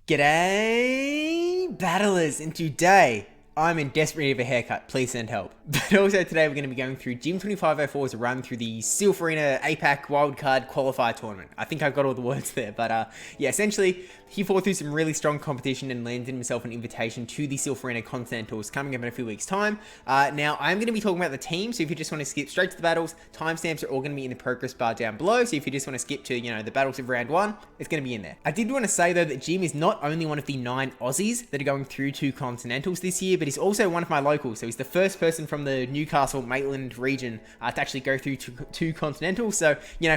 G'day, battlers, and today I'm in desperate need of a haircut. Please send help. But also today we're going to be going through Jim2504's run through the Silph Arena APAC Wildcard Qualifier tournament. I think I've got all the words there, but yeah, essentially he fought through some really strong competition and landed himself an invitation to the Silph Arena Continentals coming up in a few weeks' time. Now I'm going to be talking about the team, so if you just want to skip straight to the battles, timestamps are all going to be in the progress bar down below. So if you just want to skip to the battles of round 1, it's going to be in there. I did want to say though that Jim is not only one of the 9 Aussies that are going through to Continentals this year, but he's also one of my locals. So he's the first person from the Newcastle Maitland region to actually go through to Continentals. So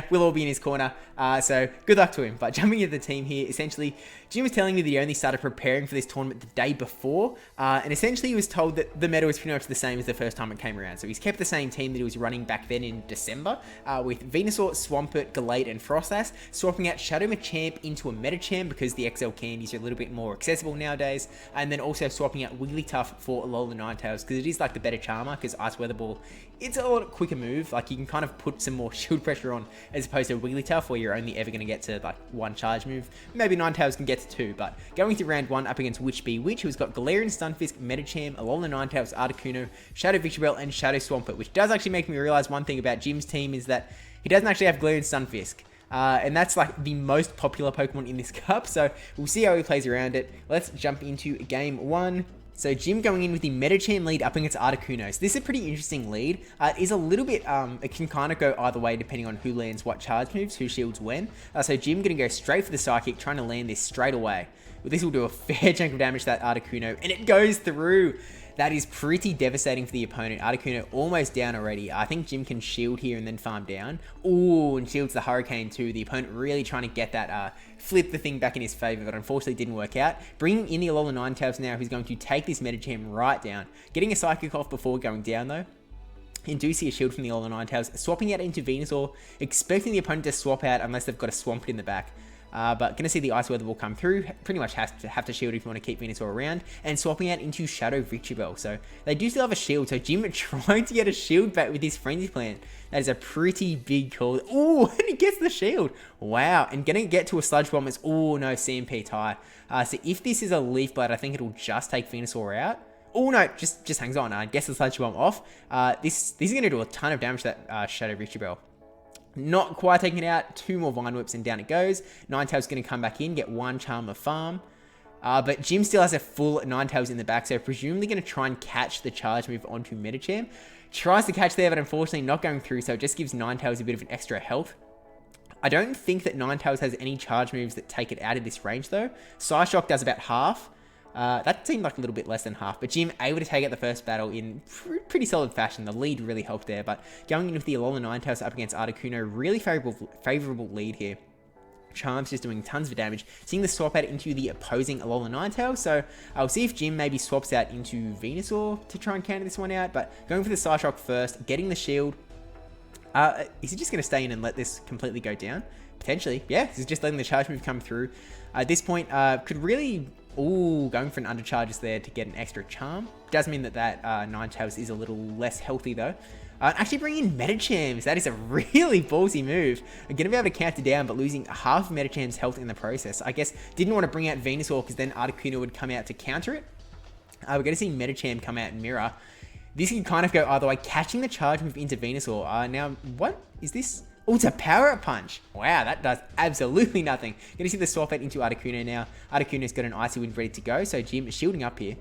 we'll all be in his corner. So good luck to him. But jumping into the team here, essentially Jim was telling me that he only started preparing for this tournament the day before, and essentially he was told that the meta was pretty much the same as the first time it came around. So he's kept the same team that he was running back then in December, with Venusaur, Swampert, Gallade, and Froslass, swapping out Shadow Machamp into a Medicham because the XL candies are a little bit more accessible nowadays, and then also swapping out Wigglytuff for Alola Ninetales because it is like the better Charmer, because Ice Weather Ball, it's a lot quicker move. Like you can kind of put some more shield pressure on as opposed to Wigglytuff where you're only ever going to get to like 1 charge move. Maybe Ninetales can get to 2, but going to round 1 up against WhichBeWitch, who's got Galarian, Stunfisk, Medicham, Alola Ninetales, Articuno, Shadow Victreebel, and Shadow Swampert, which does actually make me realize one thing about Jim's team is that he doesn't actually have Galarian Stunfisk. And that's like the most popular Pokemon in this cup, so we'll see how he plays around it. Let's jump into game 1. So Jim going in with the Medicham lead up against Articuno. So this is a pretty interesting lead. It is a little bit, it can kind of go either way depending on who lands what charge moves, who shields when. So Jim going to go straight for the Psychic, trying to land this straight away. Well, this will do a fair chunk of damage to that Articuno, and it goes through. That is pretty devastating for the opponent. Articuno almost down already. I think Jim can shield here and then farm down. Ooh, and shields the Hurricane too. The opponent really trying to get that, flip the thing back in his favor, but unfortunately didn't work out. Bringing in the Alola Ninetales now, who's going to take this Medicham right down. Getting a Psychic off before going down though. And do see a shield from the Alola Ninetales. Swapping out into Venusaur, expecting the opponent to swap out unless they've got a Swampert in the back. But going to see the Ice Weather Ball come through. Pretty much have to shield if you want to keep Venusaur around. And swapping out into Shadow Victreebel. So they do still have a shield. So Jim trying to get a shield back with his Frenzy Plant. That is a pretty big call. Ooh, and he gets the shield. Wow. And going to get to a Sludge Bomb is, oh no, CMP tie. So if this is a Leaf Blade, I think it'll just take Venusaur out. Oh no, just hangs on. Gets the Sludge Bomb off. This is going to do a ton of damage to that Shadow Victreebel. Not quite taking it out. 2 more Vine Whips and down it goes. Ninetales going to come back in, get 1 Charm of Farm. But Jim still has a full Ninetales in the back, so presumably going to try and catch the charge move onto Medicham. Tries to catch there, but unfortunately not going through, so it just gives Ninetales a bit of an extra health. I don't think that Ninetales has any charge moves that take it out of this range though. Psyshock does about half. That seemed like a little bit less than half, but Jim able to take out the first battle in pretty solid fashion. The lead really helped there, but going in with the Alola Ninetales up against Articuno, really favorable lead here. Charm's just doing tons of damage. Seeing the swap out into the opposing Alola Ninetales, so I'll see if Jim maybe swaps out into Venusaur to try and counter this one out, but going for the Psyshock first, getting the shield. Is he just going to stay in and let this completely go down? Potentially, yeah, he's just letting the charge move come through. At this point, could really... Ooh, going for an undercharge is there to get an extra charm. Does mean that Ninetales is a little less healthy though. Actually bringing in Medichams, that is a really ballsy move. I'm going to be able to counter down, but losing half of Medicham's health in the process. I guess didn't want to bring out Venusaur because then Articuno would come out to counter it. We're going to see Medicham come out and mirror. This can kind of go either way, catching the charge move into Venusaur. Now, what is this? Oh, it's a Power Up Punch. Wow, that does absolutely nothing. Going to see the swap out into Articuno now. Articuno's got an Icy Wind ready to go, so Jim is shielding up here.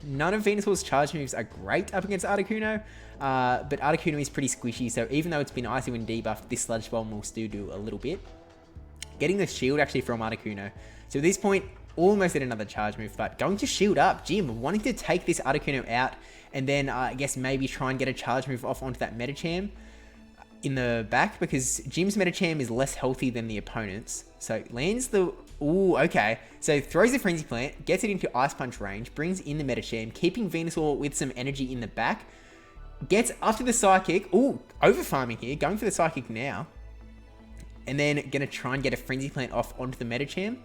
None of Venusaur's charge moves are great up against Articuno, but Articuno is pretty squishy, so even though it's been Icy Wind debuffed, this Sludge Bomb will still do a little bit. Getting the shield actually from Articuno. So at this point, almost at another charge move, but going to shield up. Jim wanting to take this Articuno out, and then I guess maybe try and get a charge move off onto that Medicham in the back, because Jim's Medicham is less healthy than the opponent's. So lands the... Ooh, okay. So throws the Frenzy Plant, gets it into Ice Punch range, brings in the Medicham, keeping Venusaur with some energy in the back. Gets up to the Psychic. Ooh, over farming here. Going for the Psychic now. And then going to try and get a Frenzy Plant off onto the Medicham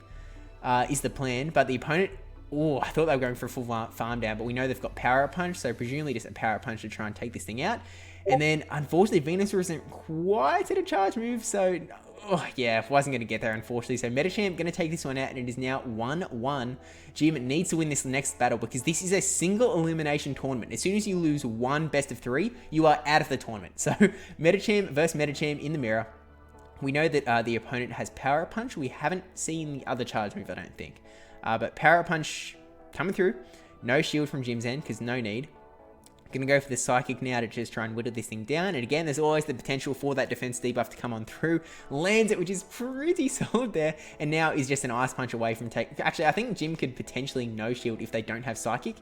is the plan. But the opponent Oh, I thought they were going for a full farm down, but we know they've got Power Punch, so presumably just a Power Punch to try and take this thing out. And then, unfortunately, Venusaur isn't quite at a charge move, so... Oh, yeah, wasn't going to get there, unfortunately. So, Medicham going to take this one out, and it is now 1-1. Jim needs to win this next battle, because this is a single-elimination tournament. As soon as you lose one best of 3, you are out of the tournament. So, Medicham versus Medicham in the mirror. We know that the opponent has Power Punch. We haven't seen the other charge move, I don't think. But Power Punch coming through. No shield from Jim's end, because no need. Gonna go for the Psychic now to just try and whittle this thing down. And again, there's always the potential for that defense debuff to come on through. Lands it, which is pretty solid there. And now is just an Ice Punch away from take. Actually, I think Jim could potentially no shield if they don't have Psychic.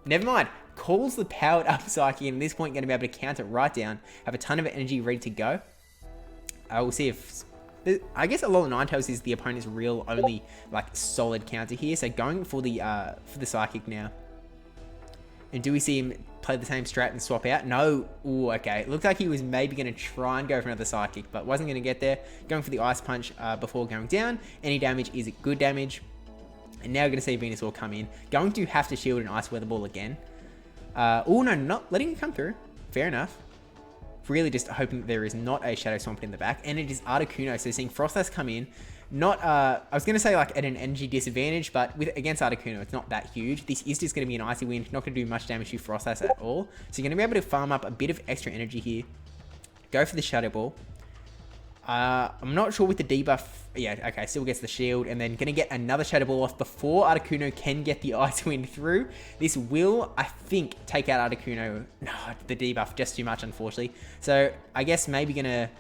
Never mind. Calls the powered up Psychic, and at this point, going to be able to counter right down. Have a ton of energy ready to go. We'll see if... I guess Alolan Ninetales is the opponent's real only like solid counter here. So going for the Psychic now. And do we see him play the same strat and swap out? No. Ooh, okay. It looked like he was maybe going to try and go for another Psychic, but wasn't going to get there. Going for the Ice Punch before going down. Any damage is good damage. And now we're going to see Venusaur come in. Going to have to shield an Ice Weather Ball again. Oh, no, not letting it come through. Fair enough. Really just hoping that there is not a Shadow Swampert in the back. And it is Articuno, so seeing Frostlass come in. Not, I was going to say like at an energy disadvantage, but against Articuno, it's not that huge. This is just going to be an Icy Wind, not going to do much damage to Frostlass at all. So you're going to be able to farm up a bit of extra energy here. Go for the Shadow Ball. I'm not sure with the debuff. Yeah, okay, still gets the shield. And then going to get another Shadow Ball off before Articuno can get the Ice Wind through. This will, I think, take out Articuno. No, the debuff, just too much, unfortunately. So I guess maybe going to...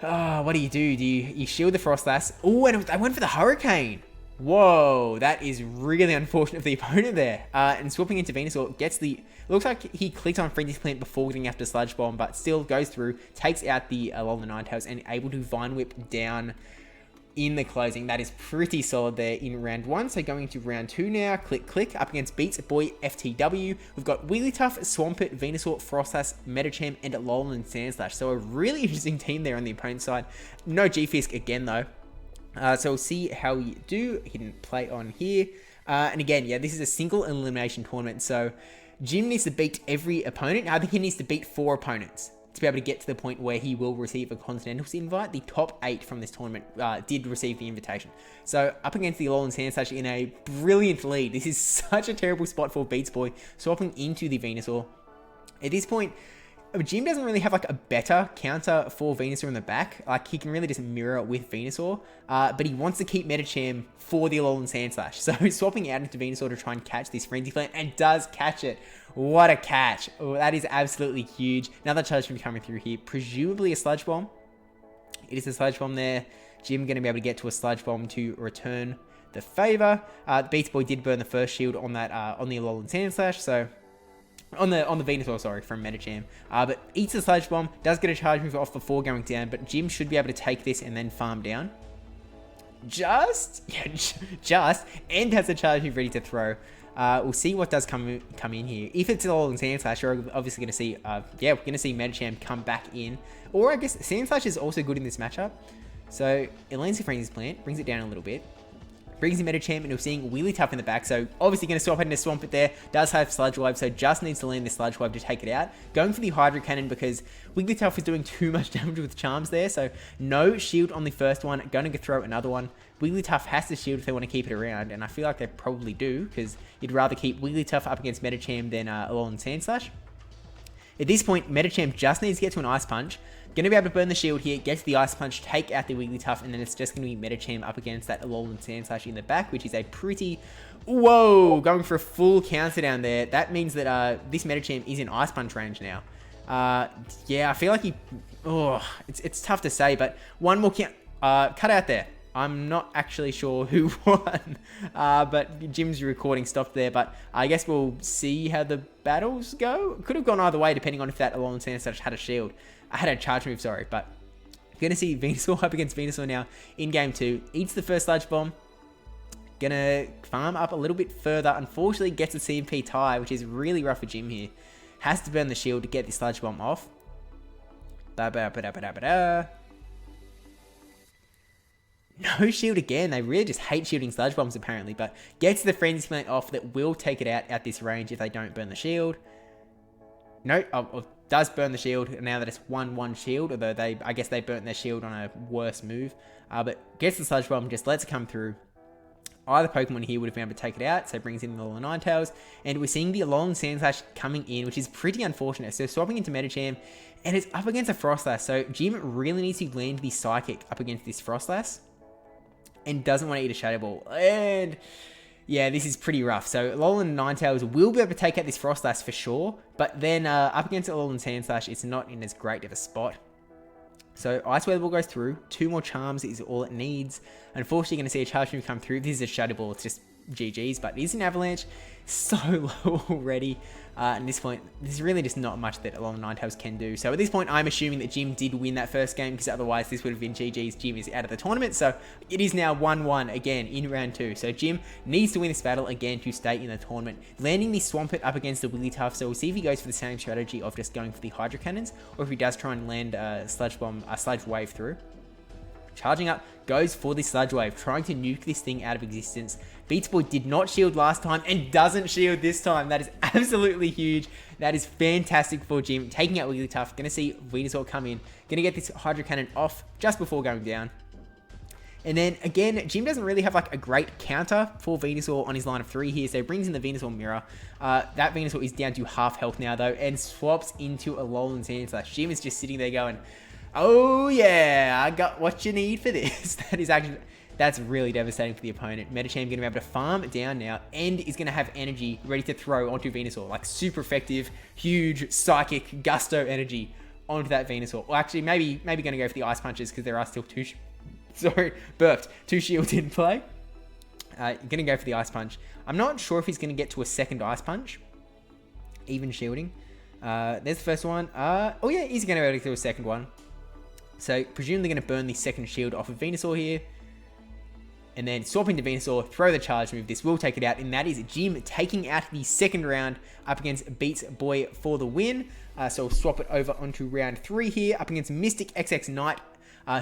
Oh, what do? You shield the Frostlass? Oh, and I went for the Hurricane. Whoa, that is really unfortunate for the opponent there. And swapping into Venusaur gets the... Looks like he clicked on Frenzy Plant before getting after Sludge Bomb, but still goes through, takes out the Alolan Ninetales, and able to Vine Whip down in the closing. That is pretty solid there in round 1. So going to round 2 now. Click, click. Up against BeatzBoyFTW. We've got Wigglytuff, Swampert, Venusaur, Frostlass, Medicham, and Alolan Sandslash. So a really interesting team there on the opponent's side. No G-Fisk again, though. So we'll see how we do. He didn't play on here. And again, yeah, this is a single elimination tournament. So Jim needs to beat every opponent. I think he needs to beat 4 opponents to be able to get to the point where he will receive a Continentals invite. The top 8 from this tournament did receive the invitation. So up against the Alolan Sandslash in a brilliant lead. This is such a terrible spot for BeatzBoy, swapping into the Venusaur. At this point, Jim doesn't really have like a better counter for Venusaur in the back. Like he can really just mirror with Venusaur, but he wants to keep Medicham for the Alolan Sandslash. So swapping out into Venusaur to try and catch this Frenzy Plant, and does catch it. What a catch. Oh, that is absolutely huge. Another charge from coming through here. Presumably a Sludge Bomb. It is a Sludge Bomb there. Jim going to be able to get to a Sludge Bomb to return the favor. BeatzBoy did burn the first shield on that on the Alolan Sandslash, so... On the Venusaur, sorry, from Medicham. But eats the Sludge Bomb, does get a charge move off before going down, but Jim should be able to take this and then farm down. Just, and has a charge move ready to throw. We'll see what does come in here. If it's all in Sandslash, we're obviously going to see, we're going to see Medicham come back in. Or I guess Sandslash is also good in this matchup. So it lands the Frenzy Plant, brings it down a little bit. Brings in Medicham, and we're seeing Wigglytuff in the back, so obviously going to swap into Swampert there. Does have Sludge Wave, so just needs to land the Sludge Wave to take it out. Going for the Hydro Cannon because Wigglytuff is doing too much damage with Charms there, so no shield on the first one. Going to throw another one. Wigglytuff has to shield if they want to keep it around, and I feel like they probably do, because you'd rather keep Wigglytuff up against Medicham than Alolan Sandslash. At this point, Medicham just needs to get to an Ice Punch. Going to be able to burn the shield here, get to the Ice Punch, take out the Wigglytuff, and then it's just going to be Medicham up against that Alolan Sandslash in the back, which is a pretty... Whoa! Going for a full counter down there. That means that this Medicham is in Ice Punch range now. Yeah, I feel like he... Oh, it's tough to say, but one more count... cut out there. I'm not actually sure who won, but Jim's recording stopped there, but I guess we'll see how the battles go. Could have gone either way, depending on if that Alolan Sandslash had a shield. I had a charge move, sorry, but going to see Venusaur up against Venusaur now in game 2. Eats the first Sludge Bomb. Going to farm up a little bit further. Unfortunately, gets a CMP tie, which is really rough for Jim here. Has to burn the shield to get the Sludge Bomb off. No shield again. They really just hate shielding sludge bombs apparently, but gets the frenzy plant off that will take it out at this range if they don't burn the shield. No, does burn the shield now that it's 1-1 shield, although I guess they burnt their shield on a worse move. But gets the sludge bomb, just lets it come through. Either Pokemon here would have been able to take it out, so it brings in the Ninetales, and we're seeing the Alolan Sandslash coming in, which is pretty unfortunate. So swapping into Medicham, and it's up against a Frostlass, so Jim really needs to land the Psychic up against this Frostlass, and doesn't want to eat a Shadow Ball, and yeah, this is pretty rough. So Alolan Ninetales will be able to take out this Frostlass for sure, but then up against Alolan Sandslash, it's not in as great of a spot. So Ice Weather Ball goes through, 2 more Charms is all it needs. Unfortunately, you're going to see a Charge Move come through. This is a Shadow Ball, it's just GG's, but it is an Avalanche. So low already. At this point, there's really just not much that Alolan Ninetales can do. So at this point, I'm assuming that Jim did win that first game, because otherwise this would have been GG's. Jim is out of the tournament, so it is now 1-1 again in round 2. So Jim needs to win this battle again to stay in the tournament. Landing the Swampert up against the Wigglytuff, so we'll see if he goes for the same strategy of just going for the Hydro Cannons, or if he does try and land a Sludge Wave through. Charging up, goes for the Sludge Wave, trying to nuke this thing out of existence. BeatzBoy did not shield last time and doesn't shield this time. That is absolutely huge. That is fantastic for Jim. Taking out Wigglytuff. Going to see Venusaur come in. Going to get this Hydro Cannon off just before going down. And then again, Jim doesn't really have like a great counter for Venusaur on his line of 3 here. So he brings in the Venusaur Mirror. That Venusaur is down to half health now though, and swaps into Alolan Sandslash. Jim is just sitting there going, oh yeah, I got what you need for this. That's really devastating for the opponent. Medicham going to be able to farm down now, and is going to have energy ready to throw onto Venusaur. Like super effective, huge, psychic, gusto energy onto that Venusaur. Well, actually, maybe going to go for the Ice Punches, because there are still 2 shields in play. Going to go for the Ice Punch. I'm not sure if he's going to get to a second Ice Punch, even shielding. There's the first one. Oh yeah, he's going to be able to do a second one. So presumably going to burn the second shield off of Venusaur here. And then swap into Venusaur, throw the charge move. This will take it out, and that is Jim taking out the second round up against BeatzBoy for the win. So we'll swap it over onto round 3 here, up against MYSTICxxKNIGHT,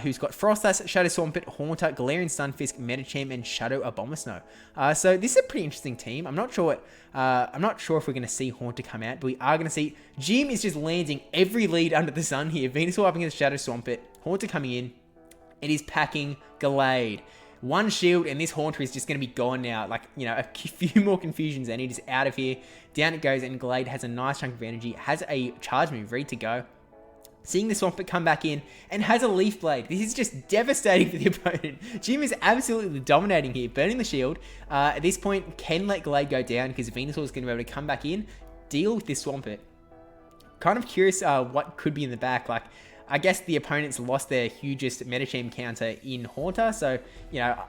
who's got Frostlass, Shadow Swampert, Haunter, Galarian Stunfisk, Medicham, and Shadow Abomasnow. So this is a pretty interesting team. I'm not sure if we're going to see Haunter come out, but we are going to see Jim is just landing every lead under the sun here. Venusaur up against Shadow Swampert, Haunter coming in, and he's packing Gallade. 1 shield, and this Haunter is just going to be gone now. Like, you know, a few more confusions, and it is out of here. Down it goes, and Gallade has a nice chunk of energy, has a charge move ready to go. Seeing the Swampert come back in, and has a Leaf Blade. This is just devastating for the opponent. Jim is absolutely dominating here, burning the shield. At this point, can let Gallade go down, because Venusaur is going to be able to come back in, deal with this Swampert. Kind of curious what could be in the back. Like, I guess the opponents lost their hugest Medicham counter in Haunter, so, you know,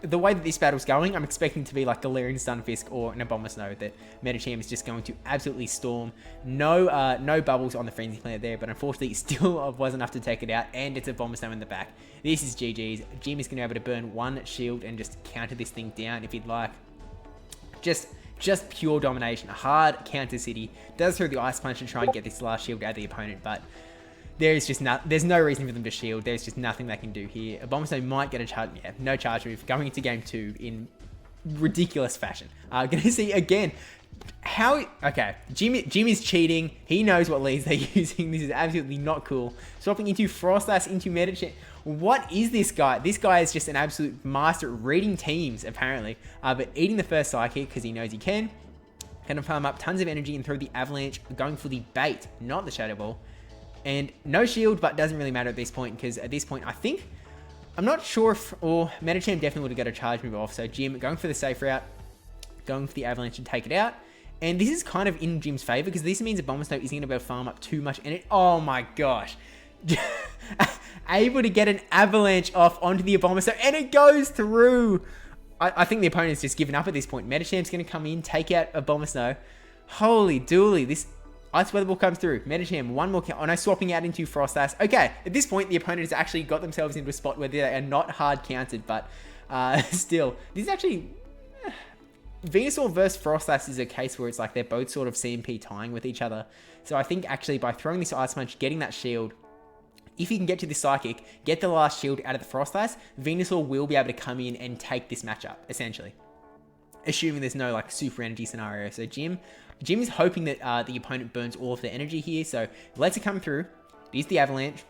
the way that this battle's going, I'm expecting to be like Galarian Stunfisk or an Abomasnow, that Medicham is just going to absolutely storm. No bubbles on the Frenzy Plant there, but unfortunately it still was enough to take it out, and it's a Abomasnow in the back. This is GG's. Jim is going to be able to burn 1 shield and just counter this thing down if he'd like. Just pure domination. A hard counter city. Does throw the Ice Punch to try and get this last shield out of the opponent, but there's no reason for them to shield. There's just nothing they can do here. Abomasnow might get a charge. Yeah, no charge move. Going into game 2 in ridiculous fashion. Gonna see again how. Okay, Jim is cheating. He knows what leads they're using. This is absolutely not cool. Swapping into Frostlass into Medicham. What is this guy? This guy is just an absolute master at reading teams, apparently. But eating the first Psychic because he knows he can. Gonna farm up tons of energy and throw the Avalanche. Going for the bait, not the Shadow Ball. And no shield, but doesn't really matter at this point, because at this point, I'm not sure if, or Medicham definitely would have got a charge move off. So Jim going for the safe route, going for the Avalanche to take it out. And this is kind of in Jim's favor, because this means Abomasnow isn't going to be able to farm up too much. And it, oh my gosh, able to get an Avalanche off onto the Abomasnow, and it goes through. I think the opponent's just given up at this point. Medicham's going to come in, take out Abomasnow. Holy dooly, this Ice Weather Ball comes through. Medicham, 1 more count. Oh no, swapping out into Frostlass. Okay, at this point, the opponent has actually got themselves into a spot where they are not hard counted, but still, this is actually. Venusaur versus Frostlass is a case where it's like they're both sort of CMP tying with each other. So I think actually by throwing this Ice Punch, getting that shield, if he can get to the Psychic, get the last shield out of the Frostlass, Venusaur will be able to come in and take this matchup, essentially. Assuming there's no like super energy scenario. So Jim is hoping that the opponent burns all of their energy here. So lets it come through. Use the Avalanche.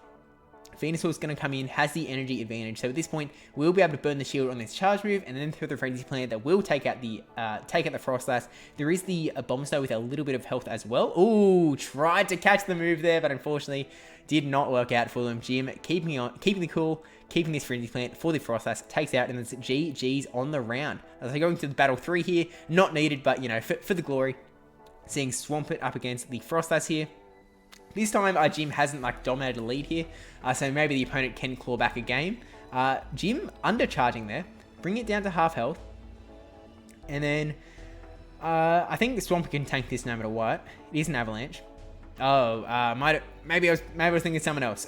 Venusaur's going to come in, has the energy advantage. So at this point, we'll be able to burn the shield on this charge move, and then through the Frenzy Plant that will take out the Frostlass. There is the Bombstow with a little bit of health as well. Ooh, tried to catch the move there, but unfortunately did not work out for them. Jim keeping the cool, keeping this Frenzy Plant for the Frostlass, takes out, and it's GG's on the round. As they're going to the battle 3 here, not needed, but you know, for the glory. Seeing Swampert up against the Frostlass here. This time, Jim hasn't like dominated a lead here, so maybe the opponent can claw back a game. Jim undercharging there, bring it down to half health, and then I think the Swampert can tank this no matter what. It is an Avalanche. Oh, maybe I was thinking someone else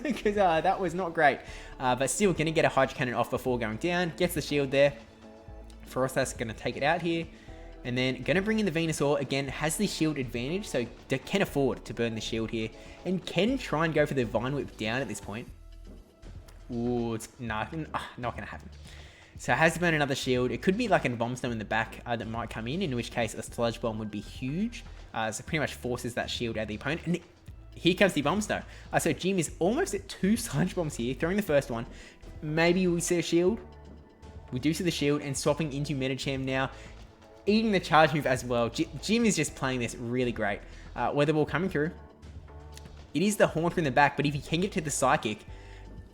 because that was not great. But still, gonna get a Hydro Cannon off before going down. Gets the shield there. Frostlass gonna take it out here. And then going to bring in the Venusaur. Again, has the shield advantage, so can afford to burn the shield here. And can try and go for the Vine Whip down at this point. Ooh, it's not going to happen. So has to burn another shield. It could be like a Bombstone in the back that might come in which case a Sludge Bomb would be huge. So pretty much forces that shield out of the opponent. And here comes the Bombstone. So Jim is almost at 2 Sludge Bombs here, throwing the first one. Maybe we see a shield. We do see the shield and swapping into Medicham now. Eating the charge move as well. Jim is just playing this really great. Weather Ball coming through. It is the Haunter in the back, but if he can get to the Psychic...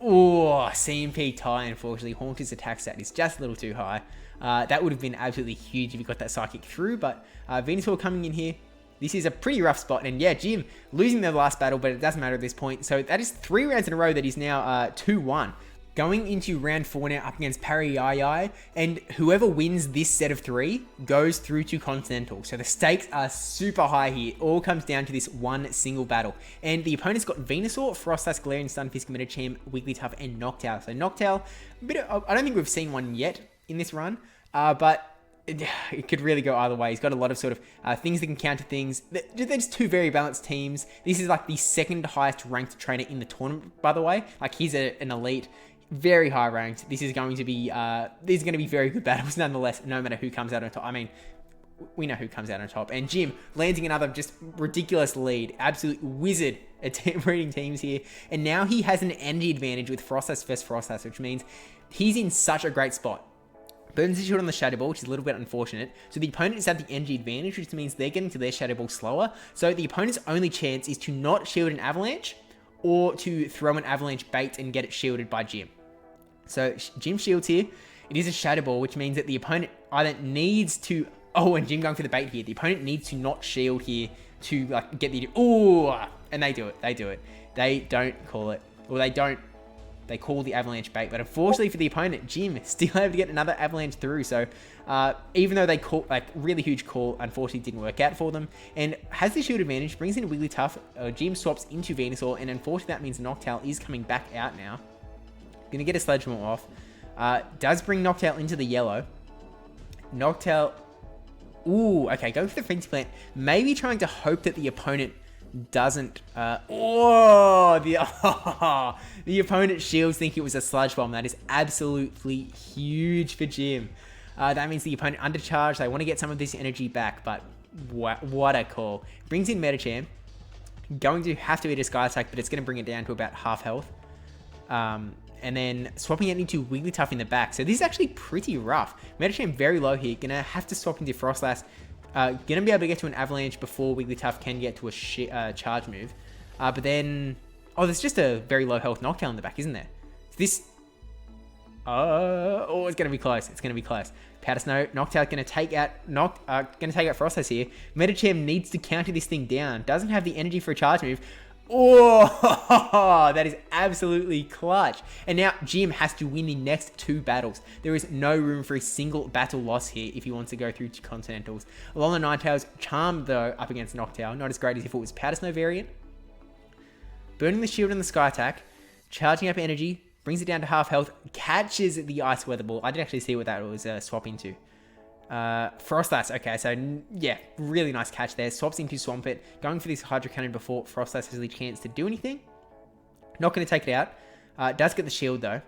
Oh, CMP tie, unfortunately. Haunter's attack stat is just a little too high. That would have been absolutely huge if he got that Psychic through, but Venusaur coming in here. This is a pretty rough spot, and yeah, Jim losing the last battle, but it doesn't matter at this point. So that is 3 rounds in a row that he's now 2-1. Going into round 4 now up against Pariiayi, and whoever wins this set of 3 goes through to Continental. So the stakes are super high here. It all comes down to this one single battle. And the opponent's got Venusaur, Frostlass, Galarian, Stunfisk, Medicham, Wigglytuff, and Noctowl. So Noctowl, I don't think we've seen one yet in this run, but it could really go either way. He's got a lot of sort of things that can counter things. They're just 2 very balanced teams. This is like the 2nd highest ranked trainer in the tournament, by the way. Like he's an elite. Very high ranked. This is going to be very good battles nonetheless, no matter who comes out on top. I mean, we know who comes out on top. And Jim landing another just ridiculous lead. Absolute wizard at reading teams here. And now he has an energy advantage with Frostlass vs Frostlass, which means he's in such a great spot. Burns the shield on the Shadow Ball, which is a little bit unfortunate. So the opponent is at the energy advantage, which means they're getting to their Shadow Ball slower. So the opponent's only chance is to not shield an Avalanche or to throw an Avalanche bait and get it shielded by Jim. So Jim shields here. It is a Shadow Ball, which means that the opponent either needs to... Oh, and Jim going for the bait here. The opponent needs to not shield here to like get the... Oh, and they do it. They do it. They don't call it. Or they don't... They call the Avalanche bait. But unfortunately for the opponent, Jim is still able to get another Avalanche through. So even though they call like really huge call, unfortunately didn't work out for them. And has the shield advantage, brings in Wigglytuff. Jim swaps into Venusaur. And unfortunately that means Noctowl is coming back out now. Gonna get a Sledge Bomb off. Does bring Noctowl into the yellow. Noctowl... Ooh, okay, go for the Frenzy Plant. Maybe trying to hope that the opponent doesn't... the opponent shields think it was a Sludge Bomb. That is absolutely huge for Jim. That means the opponent undercharged. They want to get some of this energy back, but what a call. Brings in Medicham. Going to have to be a Disguise Attack, but it's going to bring it down to about half health. And then swapping it into Wigglytuff in the back. So this is actually pretty rough. Medicham very low here. Gonna have to swap into Frostlass. Gonna be able to get to an Avalanche before Wigglytuff can get to a charge move. But then... Oh, there's just a very low health Noctowl in the back, isn't there? This... Oh, it's gonna be close. It's gonna be close. Powder Snow. Noctowl gonna take out Frostlass here. Medicham needs to counter this thing down. Doesn't have the energy for a charge move. Oh, that is absolutely clutch. And now Jim has to win the next 2 battles. There is no room for a single battle loss here if he wants to go through to Continentals. Along the Ninetales, Charm though up against Noctowl. Not as great as if it was Powder Snow variant. Burning the shield on the Sky Attack. Charging up energy. Brings it down to half health. Catches the Ice Weather Ball. I did actually see what that was swap into. Frostlass, okay, so yeah, really nice catch there. Swaps into Swampert, going for this Hydro Cannon before Frostlass has the chance to do anything. Not going to take it out. Does get the shield though,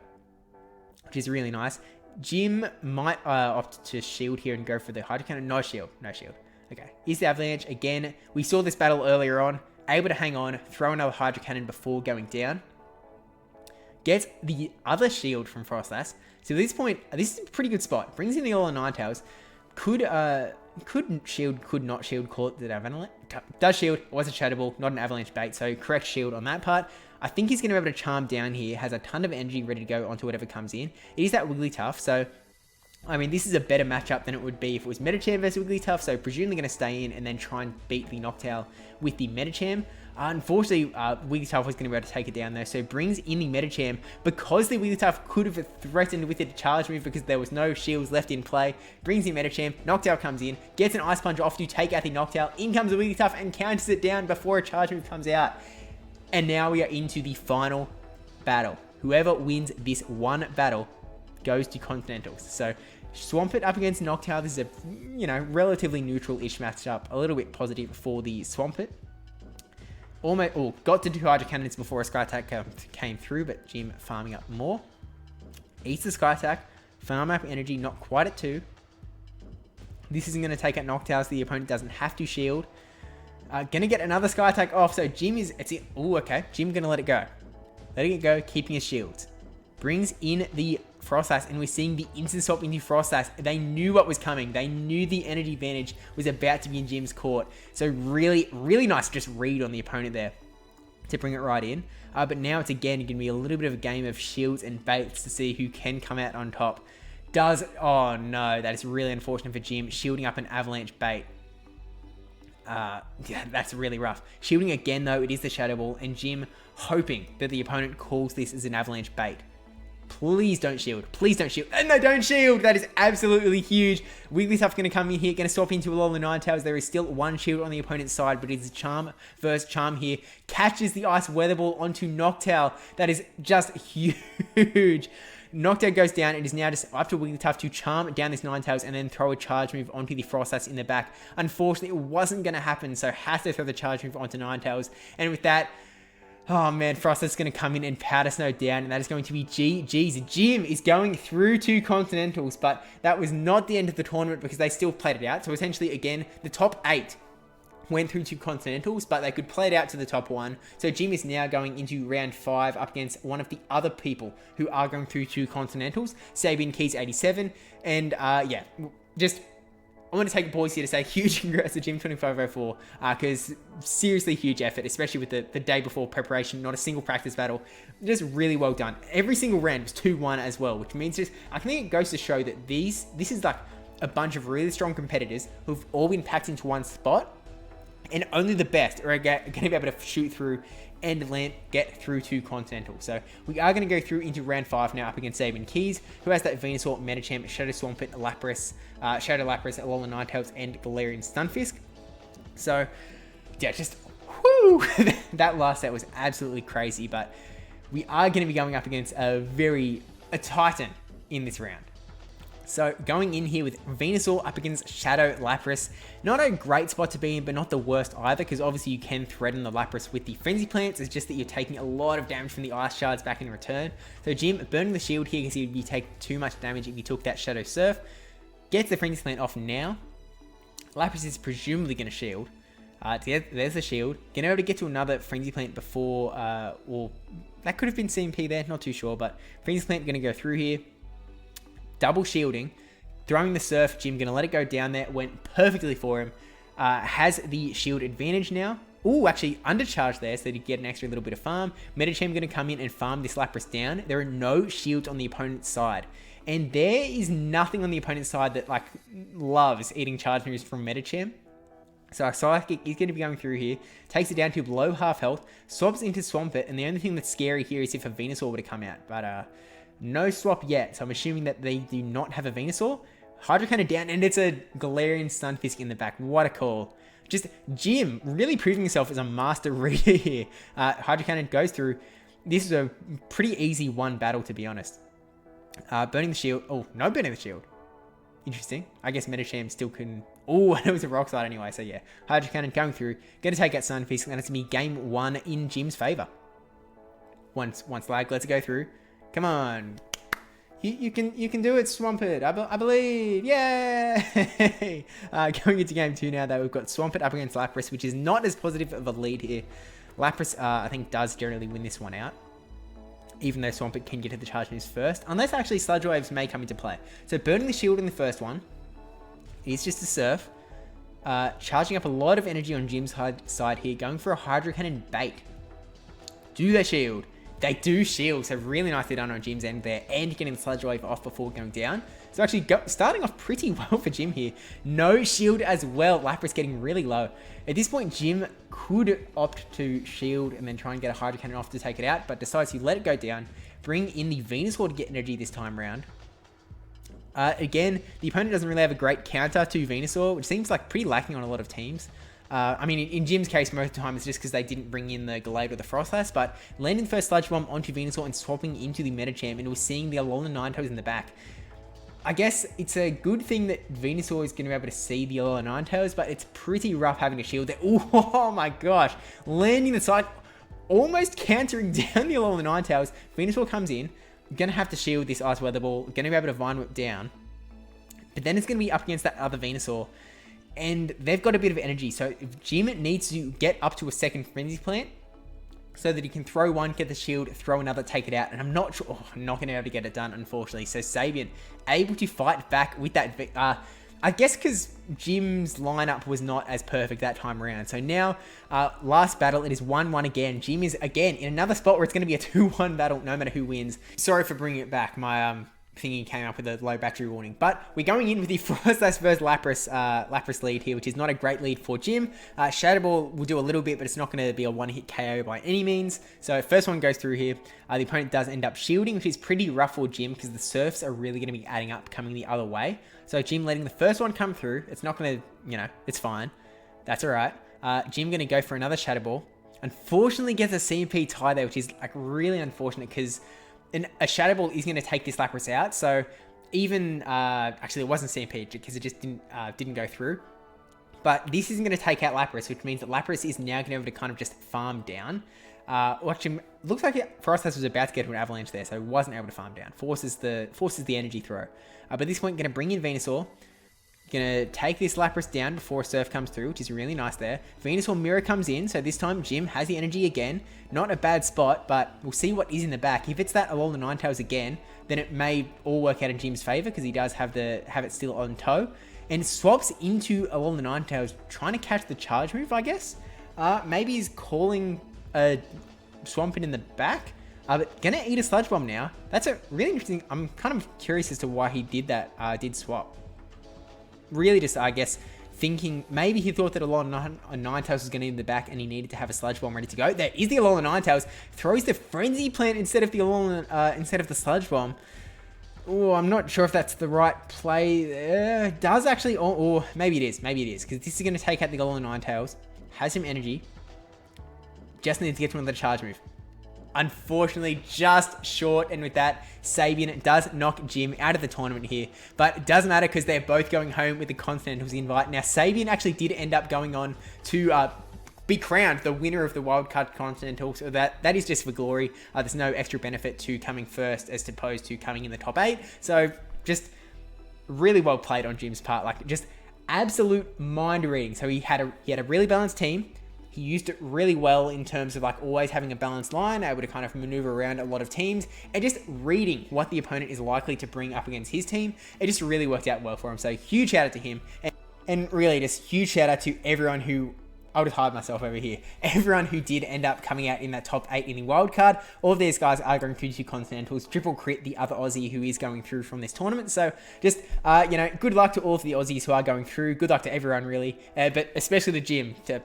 which is really nice. Jim might opt to shield here and go for the Hydro Cannon. No shield. No shield. Okay. Is the Avalanche. Again, we saw this battle earlier on. Able to hang on, throw another Hydro Cannon before going down. Gets the other shield from Frostlass. So at this point, this is a pretty good spot. Brings in the All Ninetales. Could shield, could not shield, call it the Avalanche. Does shield, was a Shatterball, not an Avalanche bait, so correct shield on that part. I think he's going to be able to charm down here, has a ton of energy ready to go onto whatever comes in. It is that Wigglytuff, so, I mean, this is a better matchup than it would be if it was Medicham versus Wigglytuff, so presumably going to stay in and then try and beat the Noctowl with the Medicham. Unfortunately, Wigglytuff was going to be able to take it down there, so brings in the Medicham. Because the Wigglytuff could have threatened with it to charge move because there was no shields left in play, brings in Medicham, Noctowl comes in, gets an Ice Punch off to take out the Noctowl, in comes the Wigglytuff and counters it down before a charge move comes out. And now we are into the final battle. Whoever wins this one battle goes to Continentals. So Swampert up against Noctowl. This is a, relatively neutral-ish matchup. A little bit positive for the Swampert. Almost, got to 2 Hydro Cannons before a Sky Attack came through, but Jim farming up more. Eats the Sky Attack. Farm up energy, not quite at 2. This isn't going to take out Noctowl, so the opponent doesn't have to shield. Gonna get another Sky Attack off, so Jim is, okay. Jim gonna let it go. Letting it go, keeping his shields. Brings in the Frostlass, and we're seeing the instant swap into Frostlass. They knew what was coming. They knew the energy advantage was about to be in Jim's court. So really, really nice just read on the opponent there to bring it right in. But now it's again going to be a little bit of a game of shields and baits to see who can come out on top. Oh no, that is really unfortunate for Jim. Shielding up an Avalanche bait. Yeah, that's really rough. Shielding again though, it is the Shadow Ball, and Jim hoping that the opponent calls this as an Avalanche bait. Please don't shield. Please don't shield. And they don't shield. That is absolutely huge. Wigglytuff's going to come in here. Going to swap into Alola Ninetales. There is still one shield on the opponent's side, but it's Charm versus Charm here. Catches the Ice Weather Ball onto Noctowl. That is just huge. Noctowl goes down. It is now just up to Wigglytuff to charm down this Ninetales and then throw a charge move onto the Frostlass in the back. Unfortunately, it wasn't going to happen, so has to throw the charge move onto Ninetales. And with that, oh man, Frostlass going to come in and Powder Snow down, and that is going to be GG's. Jim is going through to Continentals, but that was not the end of the tournament because they still played it out. So essentially, again, the top 8 went through to Continentals, but they could play it out to the top 1. So Jim is now going into round 5 up against one of the other people who are going through to Continentals, Sabian Keys 87. And yeah, just I want to take a pause here to say huge congrats to Jim2504 because seriously huge effort, especially with the day before preparation, not a single practice battle. Just really well done. Every single round was 2-1 as well, which means just, I think it goes to show that this is like a bunch of really strong competitors who've all been packed into one spot, and only the best are going to be able to shoot through and get through to Continental. So we are going to go through into round 5 now up against Sabian Keys, who has that Venusaur, Medicham, Shadow Swampert, Lapras, Shadow Lapras, Alola Ninetales, and Galarian Stunfisk. So yeah, just whoo! That last set was absolutely crazy, but we are going to be going up against a Titan in this round. So going in here with Venusaur up against Shadow Lapras. Not a great spot to be in, but not the worst either, because obviously you can threaten the Lapras with the Frenzy Plants. It's just that you're taking a lot of damage from the Ice Shards back in return. So Jim burning the shield here because you'd be taking too much damage if you took that Shadow Surf. Gets the Frenzy Plant off now. Lapras is presumably going to shield. There's the shield. Going to be able to get to another Frenzy Plant before, or that could have been CMP there, not too sure, but Frenzy Plant going to go through here. Double shielding, throwing the Surf. Jim going to let it go down there. Went perfectly for him. Has the shield advantage now. Ooh, actually undercharged there so that he'd get an extra little bit of farm. Medicham going to come in and farm this Lapras down. There are no shields on the opponent's side. And there is nothing on the opponent's side that like loves eating charge moves from Medicham. So our Psychic is going to be going through here. Takes it down to below half health. Swaps into Swampert. And the only thing that's scary here is if a Venusaur were to come out. But no swap yet, so I'm assuming that they do not have a Venusaur. Hydro Cannon down, and it's a Galarian Stunfisk in the back. What a call. Just Jim really proving himself as a master reader here. Hydro Cannon goes through. This is a pretty easy one battle, to be honest. Burning the shield. Oh, no burning the shield. Interesting. I guess Medicham still can... Oh, it was a rock slide anyway, so yeah. Hydro Cannon going through. Going to take out Stunfisk, and it's going to be game 1 in Jim's favour. once lag. Let's go through. Come on. You can do it, Swampert. I believe. Yay! Going into game 2 now, though, we've got Swampert up against Lapras, which is not as positive of a lead here. Lapras, I think, does generally win this one out, even though Swampert can get to the charge moves first, unless actually Sludge Waves may come into play. So burning the shield in the first one is just a Surf. Charging up a lot of energy on Jim's side here, going for a Hydro Cannon bait. Do they shield? They do shield, so really nicely done on Jim's end there, and getting the Sludge Wave off before going down. So actually starting off pretty well for Jim here. No shield as well, Lapras getting really low. At this point, Jim could opt to shield and then try and get a Hydro Cannon off to take it out, but decides to let it go down, bring in the Venusaur to get energy this time around. Again, the opponent doesn't really have a great counter to Venusaur, which seems like pretty lacking on a lot of teams. I mean, in Jim's case, most of the time it's just because they didn't bring in the Gallade or the Frostlass, but landing the first Sludge Bomb onto Venusaur and swapping into the Medicham, and we're seeing the Alolan Ninetales in the back. I guess it's a good thing that Venusaur is going to be able to see the Alolan Ninetales, but it's pretty rough having to shield it. Ooh, oh my gosh. Landing the side, almost countering down the Alolan Ninetales. Venusaur comes in, going to have to shield this Ice Weather Ball, going to be able to Vine Whip down, but then it's going to be up against that other Venusaur. And they've got a bit of energy, so if Jim needs to get up to a second Frenzy Plant so that he can throw one, get the shield, throw another, take it out, and I'm not sure, I'm not going to be able to get it done, unfortunately. So Sabian able to fight back with that, I guess because Jim's lineup was not as perfect that time around. So now, last battle, it is 1-1 again. Jim is, again, in another spot where it's going to be a 2-1 battle, no matter who wins. Sorry for bringing it back, my thingy came up with a low battery warning, but we're going in with the Frostlass versus Lapras lead here, which is not a great lead for Jim. Shadow Ball will do a little bit, but it's not going to be a one-hit KO by any means. So first one goes through here. The opponent does end up shielding, which is pretty rough for Jim because the Surfs are really going to be adding up, coming the other way. So Jim letting the first one come through. It's not going to, it's fine. That's all right. Jim going to go for another Shadow Ball. Unfortunately, gets a CMP tie there, which is like really unfortunate because a Shadow Ball is going to take this Lapras out, so even, actually it wasn't CMP because it just didn't go through, but this isn't going to take out Lapras, which means that Lapras is now going to be able to kind of just farm down. Actually, looks like Frostlass was about to get to an Avalanche there, so it wasn't able to farm down. Forces the energy throw. But at this point, going to bring in Venusaur. Going to take this Lapras down before a Surf comes through, which is really nice there. Venusaur Mirror comes in, so this time Jim has the energy again. Not a bad spot, but we'll see what is in the back. If it's that Alolan Ninetales again, then it may all work out in Jim's favor because he does have it still on tow. And swaps into Alolan Ninetales, trying to catch the charge move, I guess. Maybe he's calling a Swampert in the back. But gonna eat a Sludge Bomb now. That's a really interesting. I'm kind of curious as to why he did that. Did swap. Really just, I guess, thinking maybe he thought that Alolan Ninetales was going to in the back and he needed to have a Sludge Bomb ready to go. There is the Alolan Ninetales. Throws the Frenzy Plant instead of the Sludge Bomb. Oh, I'm not sure if that's the right play. Does actually, or maybe it is. Maybe it is, because this is going to take out the Alolan Ninetales. Has some energy. Just needs to get to another charge move. Unfortunately, just short, and with that, Sabian does knock Jim out of the tournament here, but it doesn't matter because they're both going home with the Continentals invite. Now, Sabian actually did end up going on to be crowned the winner of the Wildcard Continentals, so that is just for glory. There's no extra benefit to coming first as opposed to coming in the top 8, so just really well played on Jim's part, like just absolute mind reading. So he had a really balanced team. He used it really well in terms of like always having a balanced line, able to kind of maneuver around a lot of teams, and just reading what the opponent is likely to bring up against his team. It just really worked out well for him. So huge shout out to him, and really just huge shout out to everyone who, I'll just hide myself over here, everyone who did end up coming out in that top 8 in the wildcard. All of these guys are going through to Continentals. Triple Crit, the other Aussie who is going through from this tournament. So just, good luck to all of the Aussies who are going through. Good luck to everyone really, but especially the Jim to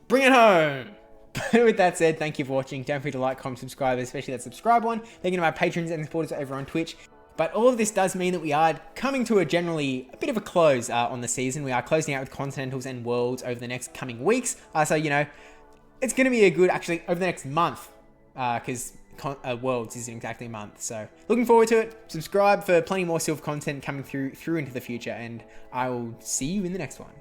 bring it home. But with that said, thank you for watching. Don't forget to like, comment, subscribe, especially that subscribe one. Thank you to my patrons and supporters over on Twitch. But all of this does mean that we are coming to a bit of a close on the season. We are closing out with Continentals and Worlds over the next coming weeks. So, it's going to be a good, actually, over the next month, because Worlds isn't exactly a month. So looking forward to it. Subscribe for plenty more Silph content coming through into the future, and I will see you in the next one.